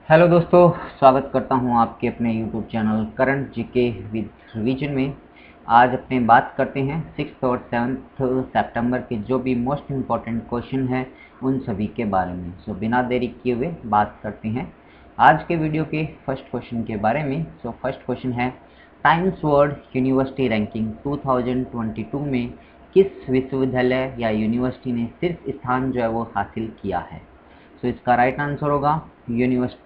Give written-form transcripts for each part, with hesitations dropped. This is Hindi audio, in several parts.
हेलो दोस्तों, स्वागत करता हूं आपके अपने YouTube channel current GK with revision में। आज अपने बात करते हैं 6th और 7th सितंबर के जो भी मोस्ट इम्पॉर्टेंट क्वेश्चन है उन सभी के बारे में। सो बिना देरी किए हुए बात करते हैं आज के वीडियो के फर्स्ट क्वेश्चन के बारे में। सो फर्स्ट क्वेश्चन है, टाइम्स वर्ल्ड यूनिवर्सिटी रैंकिंग 2022 में किस विश्वविद्यालय या यूनिवर्सिटी ने शीर्ष स्थान जो है वो हासिल किया है। सो इसका राइट आंसर होगा यूनिवर्सिटी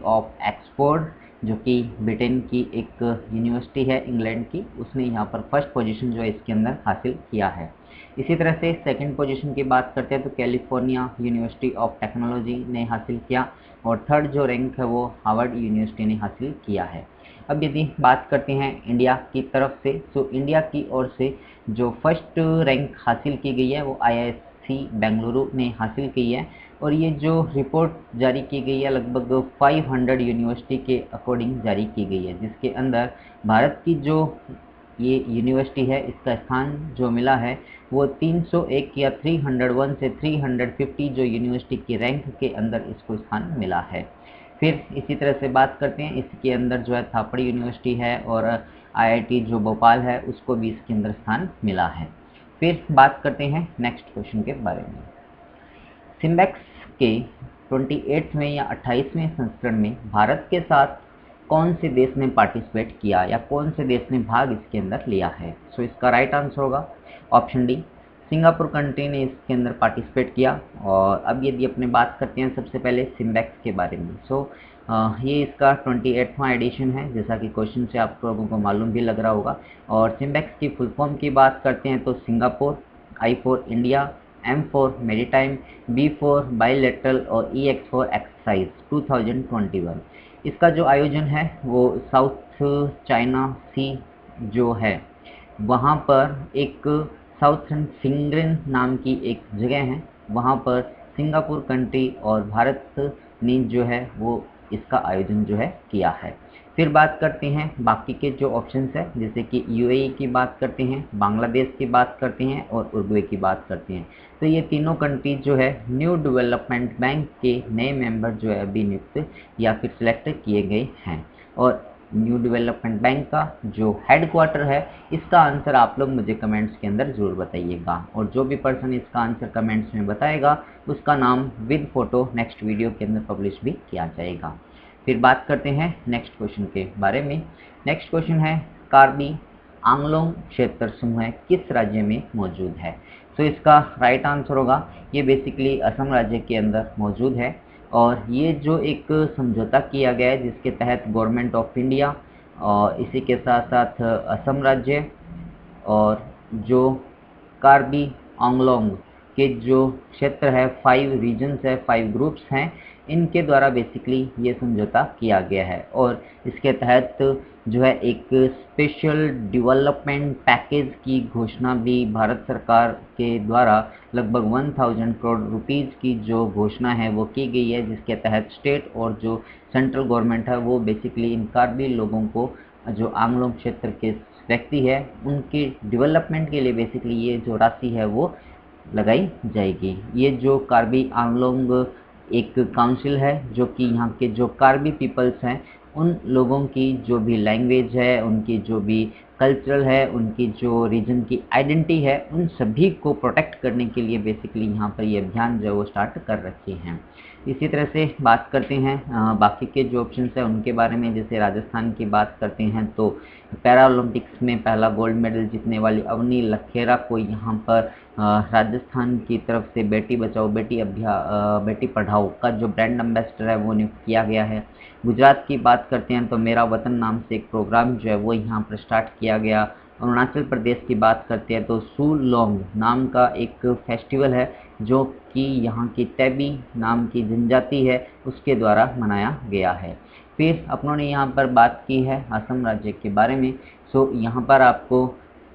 ऑफ ऑक्सफोर्ड, जो कि ब्रिटेन की एक यूनिवर्सिटी है इंग्लैंड की। उसने यहाँ पर फर्स्ट पोजीशन जो है इसके अंदर हासिल किया है। इसी तरह से सेकंड पोजीशन की बात करते हैं तो कैलिफोर्निया यूनिवर्सिटी ऑफ टेक्नोलॉजी ने हासिल किया, और थर्ड जो रैंक है वो हार्वर्ड यूनिवर्सिटी ने हासिल किया है। अब यदि बात करते हैं इंडिया की तरफ से, तो इंडिया की ओर से जो फर्स्ट रैंक हासिल की गई है वो IISc बेंगलुरु ने हासिल की है, और ये जो रिपोर्ट जारी की गई है लगभग 500 यूनिवर्सिटी के अकॉर्डिंग जारी की गई है, जिसके अंदर भारत की जो ये यूनिवर्सिटी है इसका स्थान जो मिला है वो 301 या 301 से 350 जो यूनिवर्सिटी की रैंक के अंदर इसको स्थान मिला है। फिर इसी तरह से बात करते हैं, इसके अंदर जो है थापड़ यूनिवर्सिटी है, और IIT जो भोपाल है उसको भी इसके अंदर स्थान मिला है। फिर बात करते हैं नेक्स्ट क्वेश्चन के बारे में। सिम्बेक्स के 28वें या 28वें संस्करण में भारत के साथ कौन से देश ने पार्टिसिपेट किया या कौन से देश ने भाग इसके अंदर लिया है। सो इसका राइट आंसर होगा ऑप्शन डी, सिंगापुर कंट्री ने इसके अंदर पार्टिसिपेट किया। और अब यदि अपने बात करते हैं सबसे पहले सिम्बेक्स के बारे में। सो ये इसका 28वां एडिशन है, जैसा कि क्वेश्चन से आप लोगों को मालूम भी लग रहा होगा। और सिम्बेक्स की फुल फॉर्म की बात करते हैं तो Singapore, I for India, M for maritime, B for bilateral और EX फॉर एक्सरसाइज 2021। इसका जो आयोजन है वो साउथ चाइना सी जो है वहाँ पर एक साउथर्न फिंगरन नाम की एक जगह है, वहाँ पर सिंगापुर कंट्री और भारत ने जो है वो इसका आयोजन जो है किया है। फिर बात करते हैं बाकी के जो ऑप्शंस है, जैसे कि UAE की बात करते हैं, बांग्लादेश की बात करते हैं और उरुग्वे की बात करते हैं। तो ये तीनों कंट्रीज जो है न्यू डेवलपमेंट बैंक के नए मेंबर जो है अभी नियुक्त या फिर सिलेक्ट किए गए हैं। और न्यू डेवलपमेंट बैंक का जो हेडक्वार्टर है इसका आंसर आप लोग मुझे कमेंट्स के अंदर ज़रूर बताइएगा, और जो भी पर्सन इसका आंसर कमेंट्स में बताएगा उसका नाम विद फोटो नेक्स्ट वीडियो के अंदर पब्लिश भी किया जाएगा। फिर बात करते हैं नेक्स्ट क्वेश्चन के बारे में। नेक्स्ट क्वेश्चन है, कार्बी आंगलोंग क्षेत्र समूह किस राज्य में मौजूद है। तो इसका राइट आंसर होगा ये बेसिकली असम राज्य के अंदर मौजूद है, और ये जो एक समझौता किया गया है जिसके तहत गवर्नमेंट ऑफ इंडिया और इसी के साथ साथ असम राज्य और जो कार्बी आंगलोंग के जो क्षेत्र है 5 रीजन्स है, 5 ग्रुप्स हैं, इनके द्वारा बेसिकली ये समझौता किया गया है। और इसके तहत जो है एक स्पेशल डेवलपमेंट पैकेज की घोषणा भी भारत सरकार के द्वारा लगभग 1000 करोड़ रुपीज़ की जो घोषणा है वो की गई है, जिसके तहत स्टेट और जो सेंट्रल गवर्नमेंट है वो बेसिकली इन कार्बी लोगों को जो आंगलोंग क्षेत्र के व्यक्ति है उनके डेवलपमेंट के लिए बेसिकली ये जो राशि है वो लगाई जाएगी। ये जो कार्बी आंगलोंग एक काउंसिल है जो कि यहाँ के जो कार्बी पीपल्स हैं उन लोगों की जो भी लैंग्वेज है, उनकी जो भी कल्चरल है, उनकी जो रीजन की आइडेंटिटी है, उन सभी को प्रोटेक्ट करने के लिए बेसिकली यहाँ पर ये अभियान जो है वो स्टार्ट कर रखे हैं। इसी तरह से बात करते हैं बाकी के जो ऑप्शंस हैं उनके बारे में। जैसे राजस्थान की बात करते हैं तो पैरा ओलंपिक्स में पहला गोल्ड मेडल जीतने वाली अवनी लखेरा को यहाँ पर राजस्थान की तरफ से बेटी बचाओ बेटी पढ़ाओ का जो ब्रांड एम्बेसडर है वो नियुक्त किया गया है। गुजरात की बात करते हैं तो मेरा वतन नाम से एक प्रोग्राम जो है वो यहाँ पर स्टार्ट किया गया। अरुणाचल प्रदेश की बात करते हैं तो सूलोंग नाम का एक फेस्टिवल है जो कि यहाँ की टैबी नाम की जनजाति है उसके द्वारा मनाया गया है। फिर अपनों ने यहाँ पर बात की है असम राज्य के बारे में। सो यहाँ पर आपको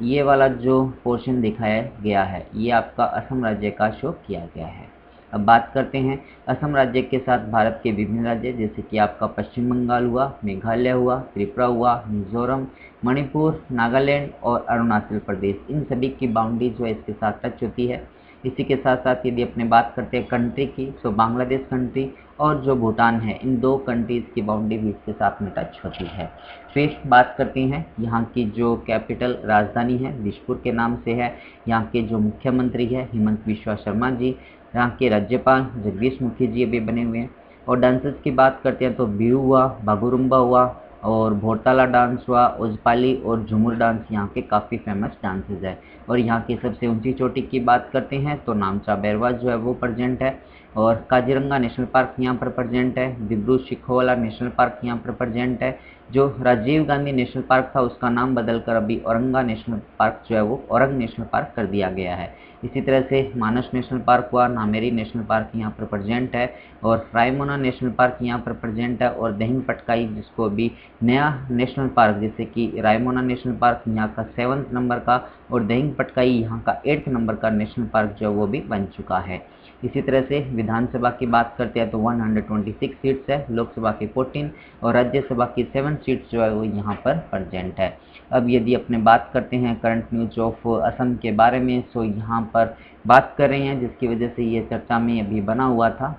ये वाला जो पोर्शन दिखाया गया है ये आपका असम राज्य का शो किया गया है। अब बात करते हैं असम राज्य के साथ भारत के विभिन्न राज्य, जैसे कि आपका पश्चिम बंगाल हुआ, मेघालय हुआ, त्रिपुरा हुआ, मिजोरम, मणिपुर, नागालैंड और अरुणाचल प्रदेश। इन सभी की बाउंड्री जो है इसके साथ टच होती है। इसी के साथ साथ यदि अपने बात करते हैं कंट्री की, तो बांग्लादेश कंट्री और जो भूटान है, इन दो कंट्रीज़ की बाउंड्री भी इसके साथ में टच होती है। फिर बात करते हैं यहाँ की जो कैपिटल राजधानी है, दिसपुर के नाम से है। यहाँ के जो मुख्यमंत्री है हिमंत बिश्वा शर्मा जी, यहाँ के राज्यपाल जगदीश मुखी जी अभी बने हुए हैं। और डांसेस की बात करते हैं तो बिहू हुआ, बागुरुम्बा हुआ और भोरताला डांस हुआ, ओजपाली और झूमर डांस यहाँ के काफ़ी फेमस डांसेस है। और यहाँ की सबसे ऊंची चोटी की बात करते हैं तो नामचा बैरवा जो है वो प्रेजेंट है, और काजीरंगा नेशनल पार्क यहाँ पर प्रेजेंट है। दिब्रू शिखोवाला नेशनल पार्क यहाँ पर प्रेजेंट है। जो राजीव गांधी नेशनल पार्क था उसका नाम बदलकर अभी औरंगा नेशनल पार्क जो है वो औरंग नेशनल पार्क कर दिया गया है। इसी तरह से मानस नेशनल पार्क हुआ, नामेरी नेशनल पार्क यहाँ पर प्रेजेंट है, और रायमोना नेशनल पार्क यहाँ पर प्रेजेंट है। और दहिंग पटकाई जिसको अभी नया नेशनल पार्क, जैसे कि रायमोना नेशनल पार्क यहाँ का 7th नंबर का और दहिंग पटकाई यहाँ का 8th नंबर का नेशनल पार्क जो है वो भी बन चुका है। इसी तरह से विधानसभा की बात करते हैं तो 126 सीट्स है, लोकसभा की 14 और राज्यसभा की 7 सीट्स जो है वो यहाँ पर प्रेजेंट है। अब यदि अपने बात करते हैं करंट न्यूज ऑफ असम के बारे में, सो यहाँ पर बात कर रहे हैं जिसकी वजह से ये चर्चा में अभी बना हुआ था।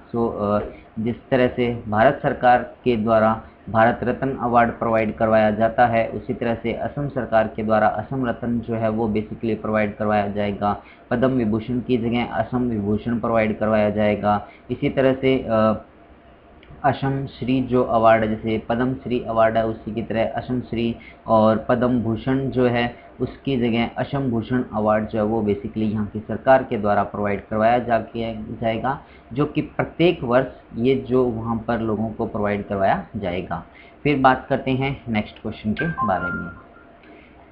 जिस तरह से भारत सरकार के द्वारा भारत रत्न अवार्ड प्रोवाइड करवाया जाता है, उसी तरह से असम सरकार के द्वारा असम रत्न जो है वो बेसिकली प्रोवाइड करवाया जाएगा। पद्म विभूषण की जगह असम विभूषण प्रोवाइड करवाया जाएगा। इसी तरह से असम श्री जो अवार्ड है, जैसे पद्म श्री अवार्ड है, उसी की तरह असम श्री और पद्म भूषण जो है उसकी जगह असम भूषण अवार्ड जो है वो बेसिकली यहाँ की सरकार के द्वारा प्रोवाइड करवाया जाएगा, जो कि प्रत्येक वर्ष ये जो वहाँ पर लोगों को प्रोवाइड करवाया जाएगा। फिर बात करते हैं नेक्स्ट क्वेश्चन के बारे में।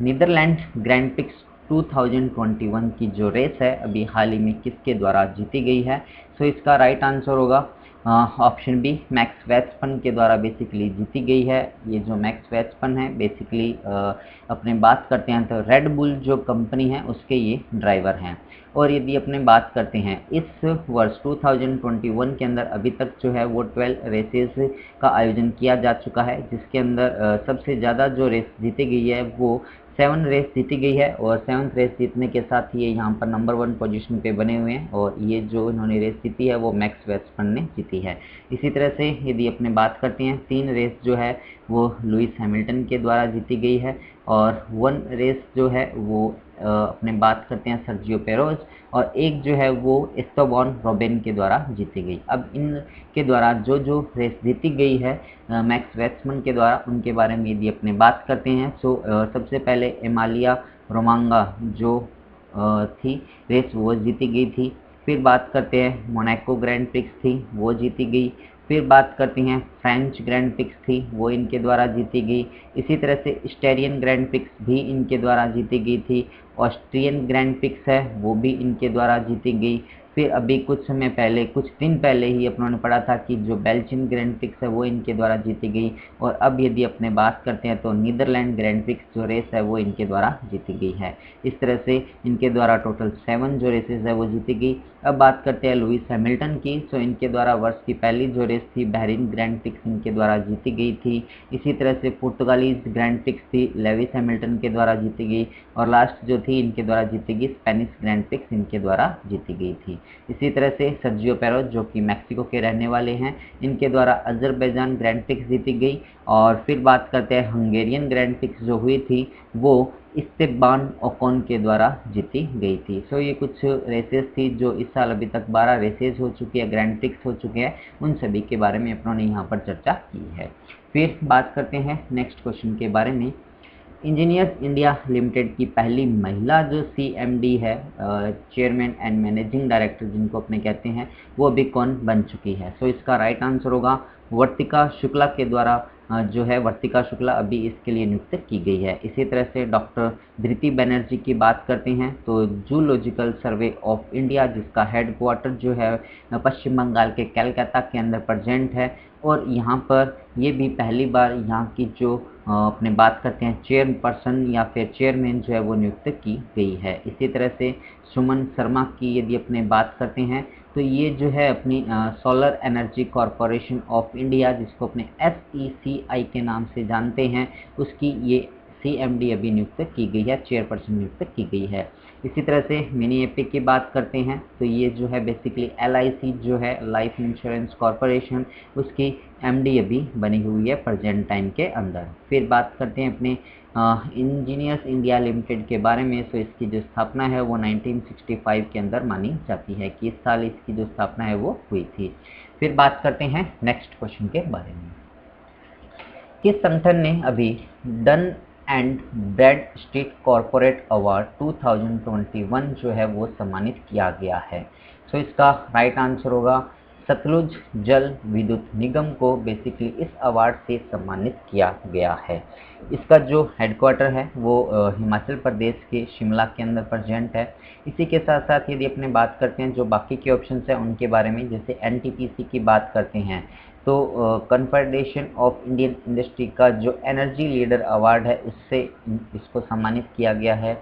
नीदरलैंड ग्रैंड प्रिक्स 2021 की जो रेस है अभी हाल ही में किसके द्वारा जीती गई है? सो इसका राइट आंसर होगा ऑप्शन बी, मैक्स वेस्टपन के द्वारा बेसिकली जीती गई है। ये जो मैक्स वेस्टपन है बेसिकली अपने बात करते हैं तो रेड बुल जो कंपनी है उसके ये ड्राइवर हैं। और यदि अपने बात करते हैं इस वर्ष 2021 के अंदर अभी तक जो है वो 12 रेसेस का आयोजन किया जा चुका है, जिसके अंदर सबसे ज़्यादा जो रेस जीती गई है वो 7 रेस जीती गई है। और 7th रेस जीतने के साथ ये यहाँ पर नंबर 1 पोजीशन पे बने हुए हैं, और ये जो इन्होंने रेस जीती है वो मैक्स वेस्टपन ने जीती है। इसी तरह से यदि अपने बात करते हैं 3 रेस जो है वो लुइस हैमिल्टन के द्वारा जीती गई है, और 1 रेस जो है वो अपने बात करते हैं सर्जियो पेरोज, और एक जो है वो एस्टोबॉन रोबेन के द्वारा जीती गई। अब इनके द्वारा जो जो रेस जीती गई है मैक्स वेस्टमन के द्वारा, उनके बारे में यदि अपने बात करते हैं तो सबसे पहले एमालिया रोमांगा जो थी रेस वो जीती गई थी। फिर बात करते हैं मोनाको ग्रैंड प्रिक्स थी, वो जीती गई। फिर बात करते हैं फ्रेंच ग्रैंड प्रिक्स थी, वो इनके द्वारा जीती गई। इसी तरह से स्टेरियन ग्रैंड प्रिक्स भी इनके द्वारा जीती गई थी। ऑस्ट्रियन ग्रैंड प्रिक्स है वो भी इनके द्वारा जीती गई। फिर अभी कुछ समय पहले, कुछ दिन पहले ही अपनों ने पढ़ा था कि जो बेल्जियन ग्रैंड प्रिक्स है वो इनके द्वारा जीती गई। और अब यदि अपने बात करते हैं तो नीदरलैंड ग्रैंड प्रिक्स जो रेस है वो इनके द्वारा जीती गई है। इस तरह से इनके द्वारा टोटल 7 जो रेसेस है वो जीती गई। अब बात करते हैं लुइस हैमिल्टन की। सो इनके द्वारा वर्ष की पहली जो रेस थी बहरीन ग्रैंड प्रिक्स इनके द्वारा जीती गई थी। इसी तरह से पुर्तगालीज ग्रैंड प्रिक्स थी, लेविस हैमिल्टन के द्वारा जीती गई। और लास्ट जो थी इनके द्वारा जीती गई स्पेनिश ग्रैंड प्रिक्स इनके द्वारा जीती गई थी। इसी तरह से सर्जियो पेरोज जो कि मैक्सिको के रहने वाले हैं, इनके द्वारा अजरबैजान ग्रैंड प्रिक्स जीती गई। और फिर बात करते हैं हंगेरियन ग्रैंड प्रिक्स जो हुई थी वो इस्तेबान ओकॉन के द्वारा जीती गई थी। सो ये कुछ रेसेस थी जो इस साल अभी तक 12 रेसेस हो चुकी है, ग्रैंड प्रिक्स हो चुके हैं, उन सभी के बारे में अपनों ने यहाँ पर चर्चा की है। फिर बात करते हैं नेक्स्ट क्वेश्चन के बारे में। इंजीनियर्स इंडिया लिमिटेड की पहली महिला जो CMD है, चेयरमैन एंड मैनेजिंग डायरेक्टर जिनको अपने कहते हैं, वो अभी कौन बन चुकी है? सो इसका राइट आंसर होगा वर्तिका शुक्ला के द्वारा जो है वर्तिका शुक्ला अभी इसके लिए नियुक्त की गई है। इसी तरह से डॉक्टर धृति बनर्जी की बात करते हैं तो जूलॉजिकल सर्वे ऑफ इंडिया जिसका हेडक्वार्टर जो है पश्चिम बंगाल के कलकत्ता के अंदर प्रेजेंट है, और यहाँ पर ये भी पहली बार यहाँ की जो अपने बात करते हैं चेयरपर्सन या फिर चेयरमैन जो है वो नियुक्त की गई है। इसी तरह से सुमन शर्मा की यदि अपने बात करते हैं तो ये जो है अपनी solar energy corporation of India जिसको अपने SECI के नाम से जानते हैं, उसकी ये CMD अभी नियुक्त की गई है, चेयरपर्सन नियुक्त की गई है। इसी तरह से मिनी एपिक की बात करते हैं तो ये जो है बेसिकली LIC जो है लाइफ इंश्योरेंस कॉरपोरेशन, उसकी MD अभी बनी हुई है प्रेजेंट टाइम के अंदर। फिर बात करते हैं अपने इंजीनियर्स इंडिया लिमिटेड के बारे में। तो इसकी जो स्थापना है वो 1965 के अंदर मानी जाती है कि इस साल इसकी जो स्थापना है वो हुई थी। फिर बात करते हैं नेक्स्ट क्वेश्चन के बारे में। किस संगठन ने अभी Dun and Bradstreet corporate award 2021 जो है वो सम्मानित किया गया है? तो इसका राइट आंसर होगा सतलुज जल विद्युत निगम को बेसिकली इस अवार्ड से सम्मानित किया गया है। इसका जो हेडक्वार्टर है वो हिमाचल प्रदेश के शिमला के अंदर प्रेजेंट है। इसी के साथ साथ यदि अपने बात करते हैं जो बाकी के ऑप्शंस हैं उनके बारे में, जैसे NTPC की बात करते हैं तो कन्फेडरेशन ऑफ इंडियन इंडस्ट्री का जो एनर्जी लीडर अवार्ड है उससे इसको सम्मानित किया गया है।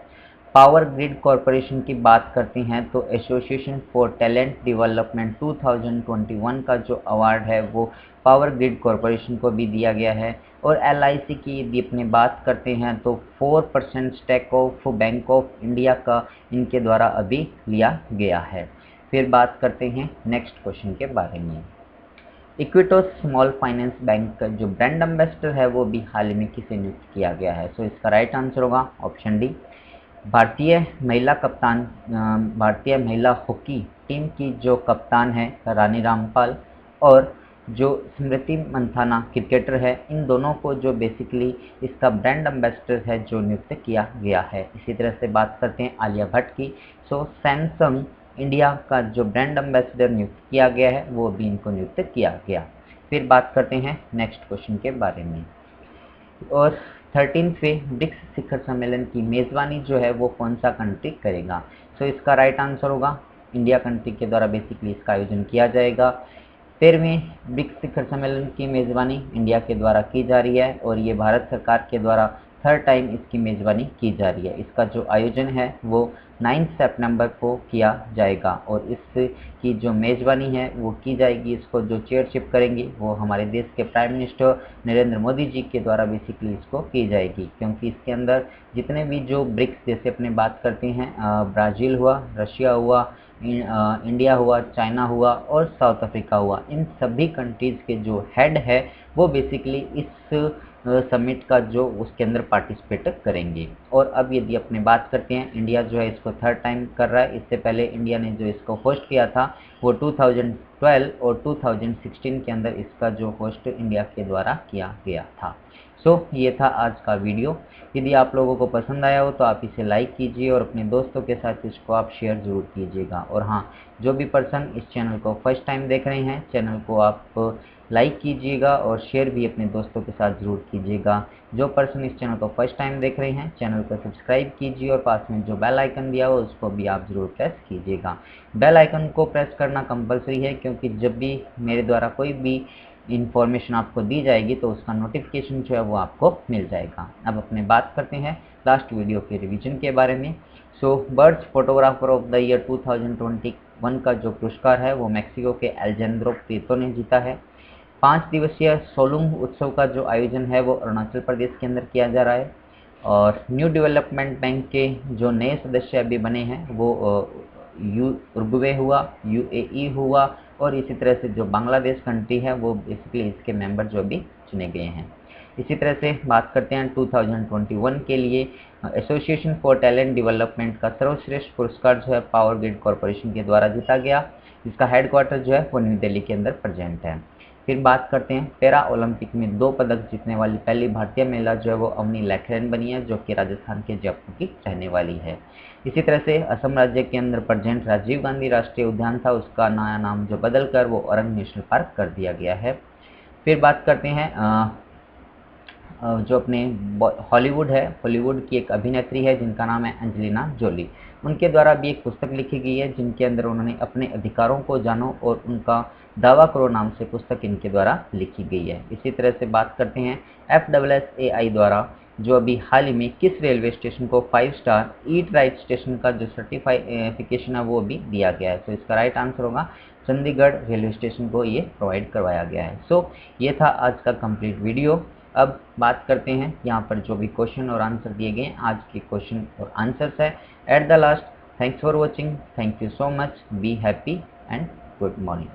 पावर ग्रिड कॉरपोरेशन की बात करते हैं तो एसोसिएशन फॉर टैलेंट डेवलपमेंट 2021 का जो अवार्ड है वो पावर ग्रिड कॉरपोरेशन को भी दिया गया है। और LIC की यदि अपनी बात करते हैं तो 4% stake of Bank of India का इनके द्वारा अभी लिया गया है। फिर बात करते हैं नेक्स्ट क्वेश्चन के बारे में। इक्विटोस स्मॉल फाइनेंस बैंक का जो ब्रांड एम्बेसडर है वो भी हाल ही में किसे नियुक्त किया गया है? सो इसका राइट आंसर होगा ऑप्शन डी, भारतीय महिला कप्तान भारतीय महिला हॉकी टीम की जो कप्तान है रानी रामपाल और जो स्मृति मंथाना क्रिकेटर है, इन दोनों को जो बेसिकली इसका ब्रांड एम्बेसडर है जो नियुक्त किया गया है। इसी तरह से बात करते हैं आलिया भट्ट की। सो सैमसंग इंडिया का जो ब्रांड एम्बेसडर नियुक्त किया गया है वो भी इनको नियुक्त किया गया। फिर बात करते हैं नेक्स्ट क्वेश्चन के बारे में। और 13वें ब्रिक्स शिखर सम्मेलन की मेज़बानी जो है वो कौन सा कंट्री करेगा? सो इसका राइट आंसर होगा इंडिया कंट्री के द्वारा बेसिकली इसका आयोजन किया जाएगा। 13वें ब्रिक्स शिखर सम्मेलन की मेज़बानी इंडिया के द्वारा की जा रही है और ये भारत सरकार के द्वारा थर्ड टाइम इसकी मेज़बानी की जा रही है। इसका जो आयोजन है वो 9 सितंबर को किया जाएगा और इसकी जो मेज़बानी है वो की जाएगी, इसको जो चेयरशिप करेंगे वो हमारे देश के प्राइम मिनिस्टर नरेंद्र मोदी जी के द्वारा बेसिकली इसको की जाएगी। क्योंकि इसके अंदर जितने भी जो ब्रिक्स जैसे अपने बात करते हैं ब्राज़ील हुआ, रशिया हुआ, इंडिया हुआ, चाइना हुआ और साउथ अफ्रीका हुआ, इन सभी कंट्रीज़ के जो हेड है वो बेसिकली इस समिट का जो उसके अंदर पार्टिसिपेट करेंगे। और अब यदि अपने बात करते हैं इंडिया जो है इसको थर्ड टाइम कर रहा है। इससे पहले इंडिया ने जो इसको होस्ट किया था वो 2012 और 2016 के अंदर इसका जो होस्ट इंडिया के द्वारा किया गया था। सो ये था आज का वीडियो। यदि आप लोगों को पसंद आया हो तो आप इसे लाइक कीजिए और अपने दोस्तों के साथ इसको आप शेयर ज़रूर कीजिएगा। और हाँ, जो भी पर्सन इस चैनल को फर्स्ट टाइम देख रहे हैं, चैनल को आप लाइक कीजिएगा और शेयर भी अपने दोस्तों के साथ ज़रूर कीजिएगा। जो पर्सन इस चैनल को फर्स्ट टाइम देख रहे हैं, चैनल को सब्सक्राइब कीजिए और पास में जो बेल आइकन दिया हो उसको भी आप ज़रूर प्रेस कीजिएगा। बेल आइकन को प्रेस करना कंपलसरी है क्योंकि जब भी मेरे द्वारा कोई भी इन्फॉर्मेशन आपको दी जाएगी तो उसका नोटिफिकेशन जो है वो आपको मिल जाएगा। अब अपने बात करते हैं लास्ट वीडियो के रिवीजन के बारे में। So birds photographer of the year 2021 का जो पुरस्कार है वो मैक्सिको के एल्जेंड्रो प्रीतो ने जीता है। 5 दिवसीय सोलुंग उत्सव का जो आयोजन है वो अरुणाचल प्रदेश के अंदर किया जा रहा है। और न्यू डेवलपमेंट बैंक के जो नए सदस्य अभी बने हैं वो उरुग्वे हुआ, UAE हुआ और इसी तरह से जो बांग्लादेश कंट्री है वो बेसिकली इसके मेंबर जो अभी चुने गए हैं। इसी तरह से बात करते हैं 2021 के लिए एसोसिएशन फॉर टैलेंट डेवलपमेंट का सर्वश्रेष्ठ पुरस्कार जो है पावर ग्रिड कॉरपोरेशन के द्वारा जीता गया, जिसका हेडक्वार्टर जो है वो न्यू दिल्ली के अंदर प्रेजेंट है। फिर बात करते हैं पैरा ओलंपिक में 2 पदक जीतने वाली पहली भारतीय महिला जो है वो अवनी लेखरेन बनी है, जो कि राजस्थान के जयपुर की रहने वाली है। इसी तरह से असम राज्य के अंदर प्रेजेंट राजीव गांधी राष्ट्रीय उद्यान था, उसका नया नाम जो बदल कर वो औरंग नेशनल पार्क कर दिया गया है। फिर बात करते हैं जो अपने हॉलीवुड है, हॉलीवुड की एक अभिनेत्री है जिनका नाम है एंजेलिना जोली। उनके द्वारा भी एक पुस्तक लिखी गई है जिनके अंदर उन्होंने अपने अधिकारों को जानो और उनका दावा करो नाम से पुस्तक इनके द्वारा लिखी गई है। इसी तरह से बात करते हैं FSSAI द्वारा जो अभी हाल ही में किस रेलवे स्टेशन को 5 स्टार ईट राइट स्टेशन का जो सर्टिफिकेशन है वो भी दिया गया है। तो इसका राइट आंसर होगा चंडीगढ़ रेलवे स्टेशन को ये प्रोवाइड करवाया गया है। सो ये था आज का कंप्लीट वीडियो। अब बात करते हैं यहाँ पर जो भी क्वेश्चन और आंसर दिए गए हैं, आज के क्वेश्चन और आंसर्स है at the last. Thanks for watching, thank you so much, be happy and good morning.